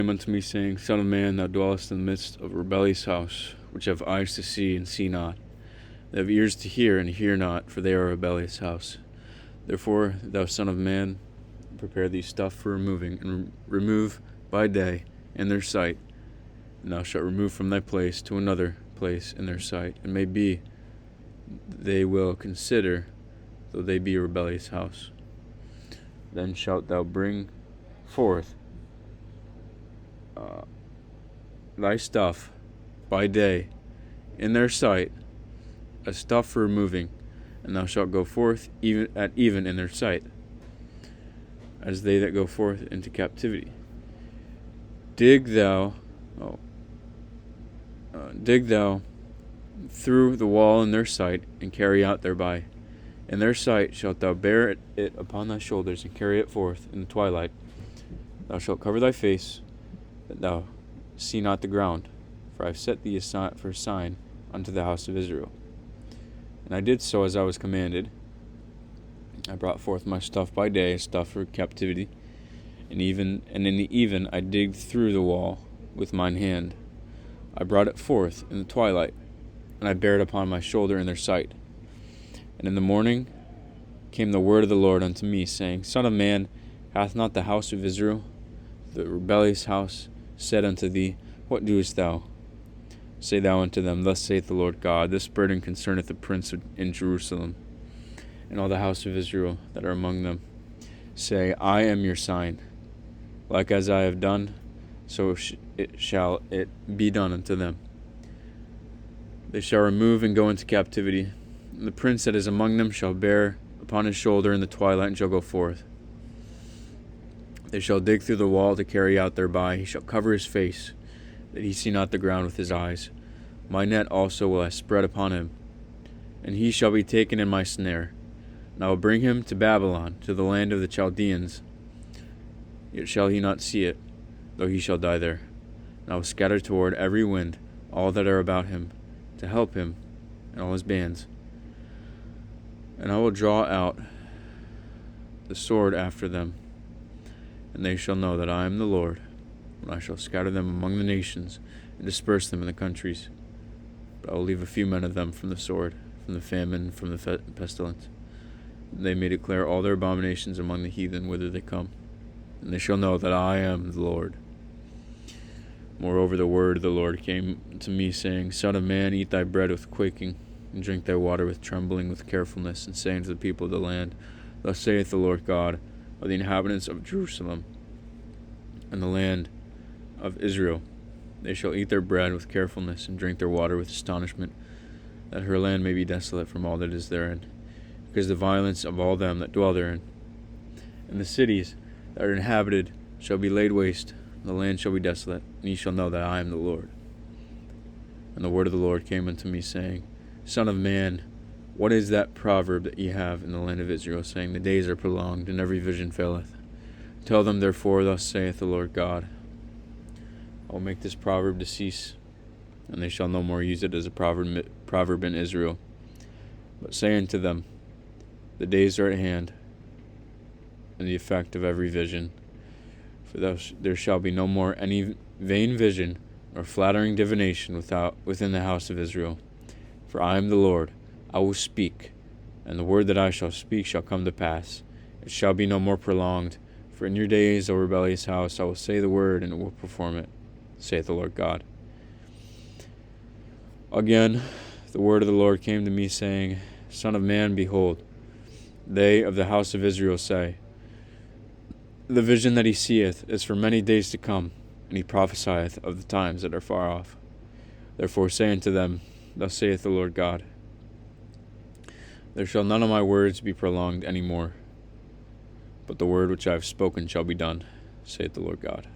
came unto me, saying, Son of man, thou dwellest in the midst of a rebellious house, which have eyes to see and see not. They have ears to hear and hear not, for they are a rebellious house. Therefore, thou son of man, prepare thee stuff for removing, and remove by day in their sight. And thou shalt remove from thy place to another place in their sight. It may be they will consider, though they be a rebellious house. Then shalt thou bring forth thy stuff by day in their sight, a stuff for removing, and thou shalt go forth even in their sight, as they that go forth into captivity. Dig thou through the wall in their sight, and carry out thereby. In their sight shalt thou bear it upon thy shoulders, and carry it forth in the twilight. Thou shalt cover thy face, that thou see not the ground, for I have set thee for a sign unto the house of Israel. And I did so as I was commanded. I brought forth my stuff by day, stuff for captivity, and in the even I digged through the wall with mine hand. I brought it forth in the twilight, and I bare it upon my shoulder in their sight. And in the morning came the word of the Lord unto me, saying, Son of man, hath not the house of Israel, the rebellious house, said unto thee, What doest thou? Say thou unto them, Thus saith the Lord God, This burden concerneth the prince in Jerusalem, and all the house of Israel that are among them. Say, I am your sign. Like as I have done, so shall it be done unto them. They shall remove and go into captivity. And the prince that is among them shall bear upon his shoulder in the twilight, and shall go forth. They shall dig through the wall to carry out thereby. He shall cover his face, that he see not the ground with his eyes. My net also will I spread upon him, and he shall be taken in my snare. And I will bring him to Babylon, to the land of the Chaldeans. Yet shall he not see it, though he shall die there. And I will scatter toward every wind all that are about him, to help him and all his bands. And I will draw out the sword after them, and they shall know that I am the Lord, when I shall scatter them among the nations, and disperse them in the countries. But I will leave a few men of them from the sword, from the famine, from the pestilence. And they may declare all their abominations among the heathen whither they come, and they shall know that I am the Lord. Moreover, the word of the Lord came to me, saying, Son of man, eat thy bread with quaking, and drink thy water with trembling, with carefulness, and say unto the people of the land, Thus saith the Lord God, of the inhabitants of Jerusalem and the land of Israel, they shall eat their bread with carefulness, and drink their water with astonishment, that her land may be desolate from all that is therein, because the violence of all them that dwell therein. And the cities that are inhabited shall be laid waste, the land shall be desolate, and ye shall know that I am the Lord. And the word of the Lord came unto me, saying, Son of man, what is that proverb that ye have in the land of Israel, saying, The days are prolonged, and every vision faileth? Tell them therefore, Thus saith the Lord God, I will make this proverb to cease, and they shall no more use it as a proverb in Israel. But say unto them, The days are at hand, and the effect of every vision. For there shall be no more any vain vision, or flattering divination within the house of Israel. For I am the Lord, I will speak, and the word that I shall speak shall come to pass. It shall be no more prolonged. For in your days, O rebellious house, I will say the word, and it will perform it, saith the Lord God. Again, the word of the Lord came to me, saying, Son of man, behold, they of the house of Israel say, The vision that he seeth is for many days to come, and he prophesieth of the times that are far off. Therefore say unto them, Thus saith the Lord God, There shall none of my words be prolonged any more, but the word which I have spoken shall be done, saith the Lord God.